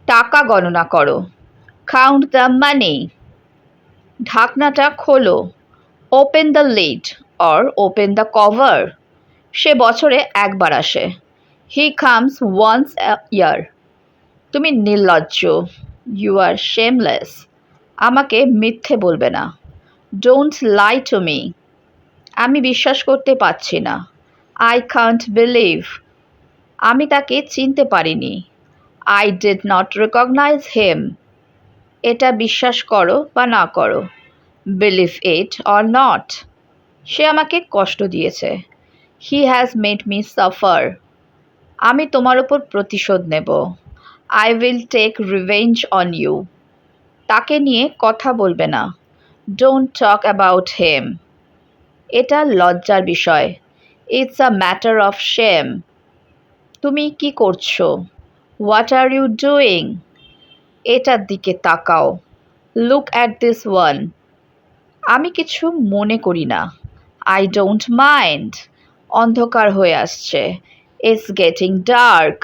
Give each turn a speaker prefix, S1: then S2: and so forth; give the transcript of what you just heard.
S1: টাকা গণনা করো। Count the money. ঢাকনাটা খোলো। Open the lid or open the cover. সে বছরে একবার আসে। He comes once a year. তুমি নির্লজ্জ। You are shameless. আমাকে মিথ্যে বলবে না। Don't lie to me. আমি বিশ্বাস করতে পারছি না। I can't believe. আমি তাকে চিনতে পারিনি। I did not recognise him. এটা বিশ্বাস করো বা না করো। Believe it or not. সে আমাকে কষ্ট দিয়েছে। He has made me suffer. আমি তোমার ওপর প্রতিশোধ নেব। I will take revenge on you. তাকে নিয়ে কথা বলবে না। Don't talk about him. এটা লজ্জার বিষয়। It's a matter of shame. তুমি কি করছো? What are you doing? এটার দিকে তাকাও। Look at this one. আমি কিছু মনে করি না। I don't mind. অন্ধকার হয়ে আসছে। It's getting dark.